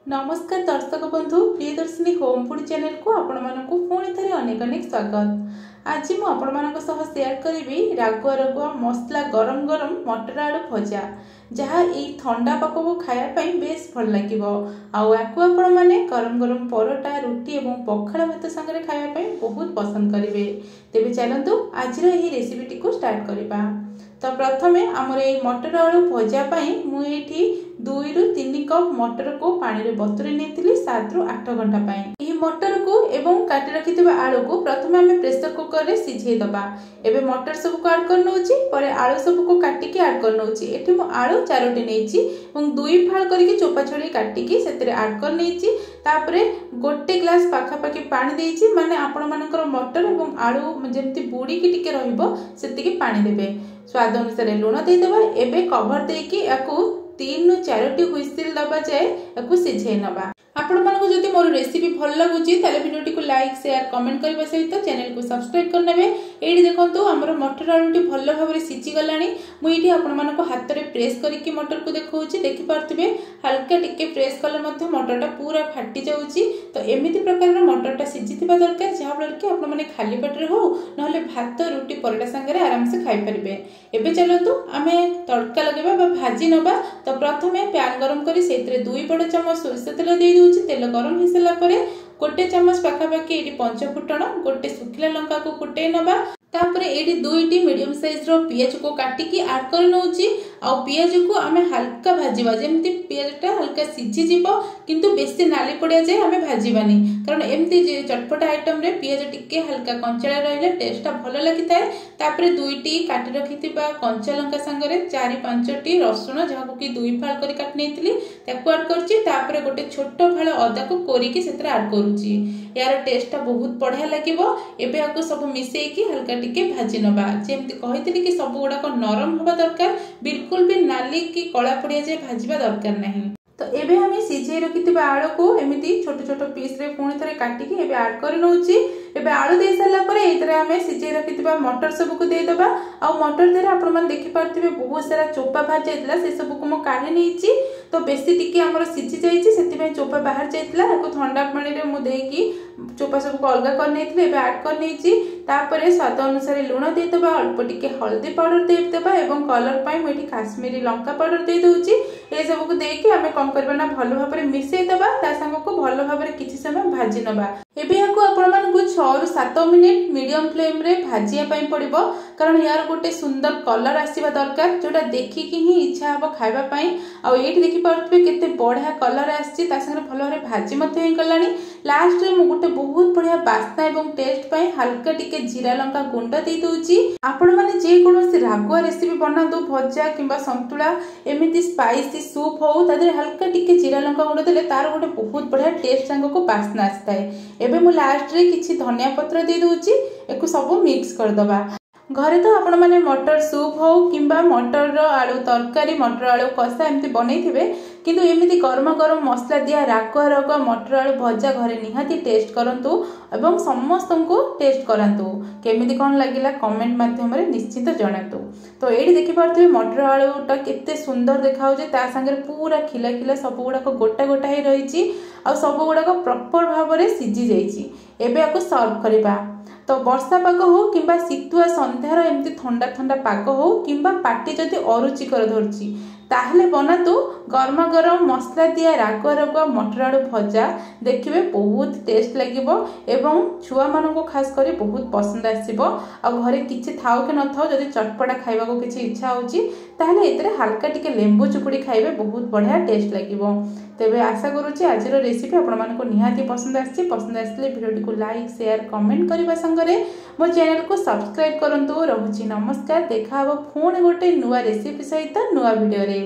नमस्कार दर्शक बंधु प्रियदर्शिनी होम फूड चैनल को आपण मानक पुणी थे अनेक अनेक स्वागत। आज मु आपण मानक सह शेयर करी रागुआ रागुआ मसला गरम गरम मटर आलू भजा जहाँ ये ठंडा पाक को खायापाई बेस भल लगे आपको आपण मैंने गरम गरम परोटा रुटी और पखाड़ भात सांगे खायापाई बहुत पसंद करेंगे। तेज चलतु आज रेसिपीटी को स्टार्ट करवा। तो प्रथमे आमर ये मटर आलू भजा मुझे 2 ରୁ 3 कप मटर को पानी रे बतुरे नहीं 7 ରୁ 8 घंटा पाई। यह मटर को एवं काटी रखि आलू को प्रथमे आम प्रेसर कुकर रे सिझे दबा। एबे मटर सब को ऐड कर नउची परे आलू सब को काटी के ऐड कर नउची। एठी मु आलू 4टी नेची एवं 2 फाळ करके चोपा छड़ी काटी के सेतरे ऐड कर नेची। तापरे गोटे ग्लास पाखा पाखी पानी देइची माने आपण मानकर मटर एवं आलू जेमती बुड़ी के टिके रहिबो सेतिके पानी देबे। स्वाद अनुसार लूण दे देबा। एबे कवर देकी याकू 3 ରୁ 4टी हुइसिल दबा जाए याकू सिझे नबा। आपण मानको जदि मोर रेसिपी भल लागुची ताले वीडियोटी को लाइक शेयर कमेंट करबा सहित चैनल को सब्सक्राइब कर नेबे। एडी देखंतु हमर मटर आलूटी भल भाबरे सिझी गलानी। मु एठी आपण मानको हाथ रे प्रेस करके मटर को देखौची देखि पारथिबे हल्का टिके प्रेस कले मध्ये मटरटा पूरा फाटी जाउची। तो एमिति प्रकार मटरटा सिझिथिबा दरकार जहा फल कि आपण माने खाली पेट रे हो नहले भात रुटी परोटा संगे आराम से खाइ परिबे। एबे चलंतु आमे तड़का लगेबा बा भाजी नबा। तो प्रथमे पैन गरम करी सेतरे 2 बड़ चम्मच सोरिष तेल दे दूची। तेल गरम हो सारा पर गोटे चम्मच पाखापाखि ये 5 फुटण गोटे सुखिला लंका को फुटे नबा। तापर ये 2टी मीडियम साइज रो पियाज को काटिकी ऐड कर नउची। आ पियाज को आमे हल्का भाजीबा जेमती पियाजटा हल्का सिझी जीवो किंतु बेसी नाली पड़िया जाए आमे भाजीबानी कारण एमती जे चटपटा आइटम रे पियाज टिके हल्का कंचला रहिले टेस्टटा भलो लागिताय। तापर 2टी काटी रखितिबा कंचा लंका संगरे 4-5टी रसुण जहाको कि 2 फाळ करी काट नेइतिली ताको ऐड करची। तापर गोटे छोट फाळ अदा को कोरिकी सेतरा ऐड करूची। यार टेस्टटा बहुत बढ़िया लागिवो। एबे याको सब मिसेकी हल्का टिके भाजी नबा। जेमती कहितली कि सब गुडा को नरम होबा दरकार बिल्कुल भी नाली की कला पड़िया जाए भाजवा दरकार नहीं। तो एबे हमें सिझे रखिथिबा आलू को एमिति छोट छोट पीस रे पुणी थरे काटिकी एबे ऐड कर नउची। एबे आलू दे साला परे एतरे हमें सिझे रखिथिबा मटर सब को दे दबा। आ मटर देरे आपण मन देखि पारथिबे बहुत सारा चोपा बाहर जाइतला से सब को म काढी नेइची। तो बेसी टिके हमर सिझी जाइची सेति में चोपा बाहर जाइतला एको ठंडा पानी रे मु देकी चोपा सब को अलगा कर नेइतले एबे ऐड कर नेइची। तापरे स्वाद अनुसार लूण दे दबा अल्प टिके हल्दी पाउडर दे दबा एवं कलर पाई मु एठी काश्मीरी लंका पाउडर दे दोची। ए सब को देकी हमें कम करबा ना भलो भाबरे मिसेई दबा ता संग को भलो भाबरे किछि समय भाजी नबा। एबे याको आपण मान को 6 ରୁ 7 मिनिट मीडियम फ्लेम रे भाजिया पाई पड़िबो कारण यार गोटे सुंदर कलर आसीबा दरकार जोटा देखि कि ही इच्छा हबो खाइबा पाई। आ एठी देखि पारथबे केते बढ़िया कलर आछि ता संग भलो रे भाजी मते हे गलानी। लास्ट रे मु गोटे बहुत बढ़िया बास्ना एवं टेस्ट पाई हल्का टिके जीरा लंका गुंड दे दोची। आपण माने जे कोनोसी रागुआ रेसिपी बना दो भजा किबा संतुला एमिति स्पाइसी सूप हो तादे हल्का टिके जीरा लंका गुंड देले तार गोटे बहुत बढ़िया टेस्ट संग को बास्ना आस्ताय। एबे मु लास्ट रे किछि धनिया पत्र दे दोची एको सब मिक्स कर दबा। घरे तो आपण माने मटर सूप हो किंबा मटर आलू तरकारी मटर आलू कषा एमती बनैथिबे किंतु एमिति गरम गरम मसला दिया रागुआ रागुआ मटर आलू भजा घरे निहाती टेस्ट करंतु एवं समस्तंको टेस्ट करंतु केमिति कोन लागिला कमेंट माध्यम रे निश्चित जणातु। तो एडी देखि पारथबे मटर आलूटा केते सुंदर देखाउ जे ता संगे पूरा खिला खिला सब गुडा को गोटा गोटा हे रहिची आ सब गुडा को प्रॉपर भाव रे सिझी जाईची। एबे याको सर्व करबा। तो वर्षा पाग हो किंबा शीतुआ संध्यार एमती ठंडा ठंडा पाग हो किंबा पार्टी जदि अरुचिकर धरची ताहले बनातु गरमा गरम मसला दिया रागुआ रागुआ मटर आलू भजा देखिबे बहुत टेस्ट लागिबो एवं छुआ मानन को खास करी बहुत पसंद आसीबो। आ घरे किछि थाउ के न थाउ जदि चटपटा खाइबा को किछि इच्छा होची ताहले एतरे हल्का टिके लेंबू चुपुड़ी खाइबे बहुत बढ़िया टेस्ट लागिबो। तेबे आशा करूची आजिर रेसिपी आपण मानन को निहाती पसंद आसले वीडियोटी को लाइक शेयर कमेंट करबा संगरे मो चैनल को सब्सक्राइब करंतु। रहुची नमस्कार। देखा हबो पुणी गोटे नुवा रेसिपी सहित नुवा वीडियो रे।